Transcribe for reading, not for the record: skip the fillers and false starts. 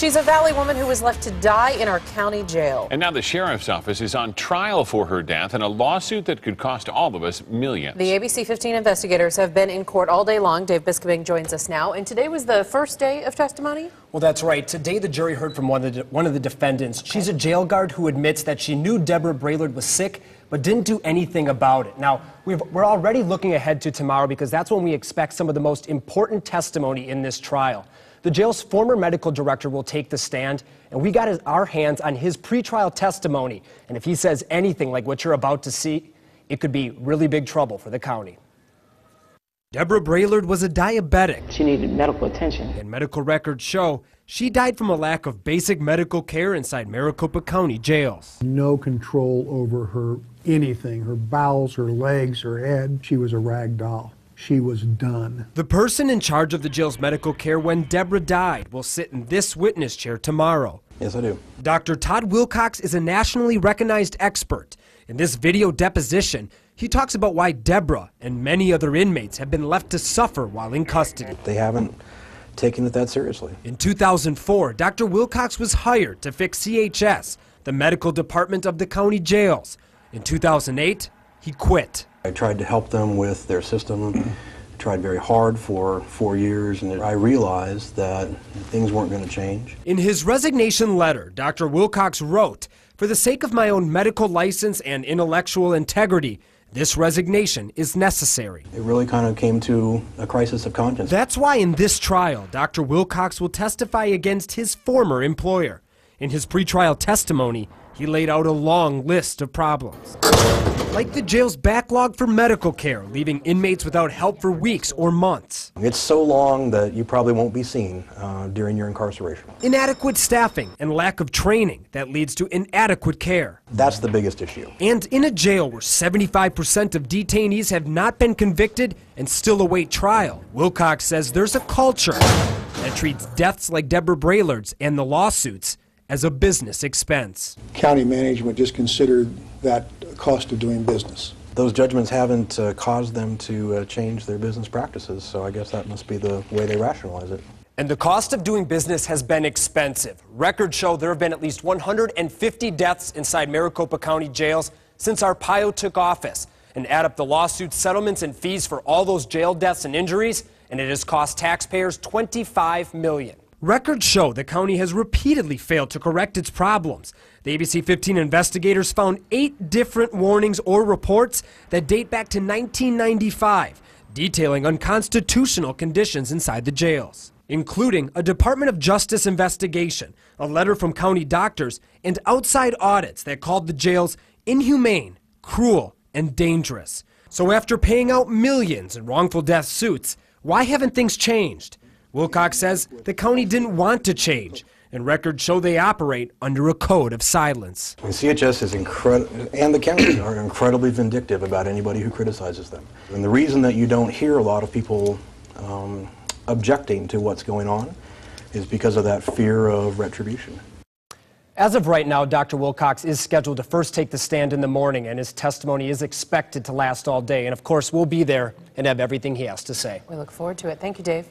She's a Valley woman who was left to die in our county jail. And now the sheriff's office is on trial for her death in a lawsuit that could cost all of us millions. The ABC 15 investigators have been in court all day long. Dave Biskobing joins us now. And today was the first day of testimony? Well, that's right. Today the jury heard from one of the defendants. She's a jail guard who admits that she knew Deborah Braillard was sick, but didn't do anything about it. Now, we're already looking ahead to tomorrow because that's when we expect some of the most important testimony in this trial. The jail's former medical director will take the stand, and we got our hands on his pretrial testimony. And if he says anything like what you're about to see, it could be really big trouble for the county. Deborah Braillard was a diabetic. She needed medical attention. And medical records show she died from a lack of basic medical care inside Maricopa County jails. No control over her anything, her bowels, her legs, her head. She was a rag doll. She was done. The person in charge of the jail's medical care when Deborah died will sit in this witness chair tomorrow. Yes, I do. Dr. Todd Wilcox is a nationally recognized expert. In this video deposition, he talks about why Deborah and many other inmates have been left to suffer while in custody. They haven't taken it that seriously. In 2004, Dr. Wilcox was hired to fix CHS, the medical department of the county jails. In 2008, he quit. I tried to help them with their system, tried very hard for 4 years, and I realized that things weren't going to change. In his resignation letter, Dr. Wilcox wrote, "For the sake of my own medical license and intellectual integrity, this resignation is necessary." It really kind of came to a crisis of conscience. That's why in this trial, Dr. Wilcox will testify against his former employer. In his pretrial testimony, he laid out a long list of problems. Like the jail's backlog for medical care, leaving inmates without help for weeks or months. It's so long that you probably won't be seen during your incarceration. Inadequate staffing and lack of training that leads to inadequate care. That's the biggest issue. And in a jail where 75% of detainees have not been convicted and still await trial, Wilcox says there's a culture that treats deaths like Deborah Braillard's and the lawsuits as a business expense. County management just considered that cost of doing business. Those judgments haven't caused them to change their business practices, so I guess that must be the way they rationalize it. And the cost of doing business has been expensive. Records show there have been at least 150 deaths inside Maricopa County jails since Arpaio took office. And add up the lawsuits, settlements, and fees for all those jail deaths and injuries, and it has cost taxpayers $25 million. Records show the county has repeatedly failed to correct its problems. The ABC 15 investigators found 8 different warnings or reports that date back to 1995, detailing unconstitutional conditions inside the jails, including a Department of Justice investigation, a letter from county doctors, and outside audits that called the jails inhumane, cruel, and dangerous. So after paying out millions in wrongful death suits, why haven't things changed? Wilcox says the county didn't want to change, and records show they operate under a code of silence. And CHS is and the county are incredibly vindictive about anybody who criticizes them. And the reason that you don't hear a lot of people objecting to what's going on is because of that fear of retribution. As of right now, Dr. Wilcox is scheduled to first take the stand in the morning, and his testimony is expected to last all day. And of course, we'll be there and have everything he has to say. We look forward to it. Thank you, Dave.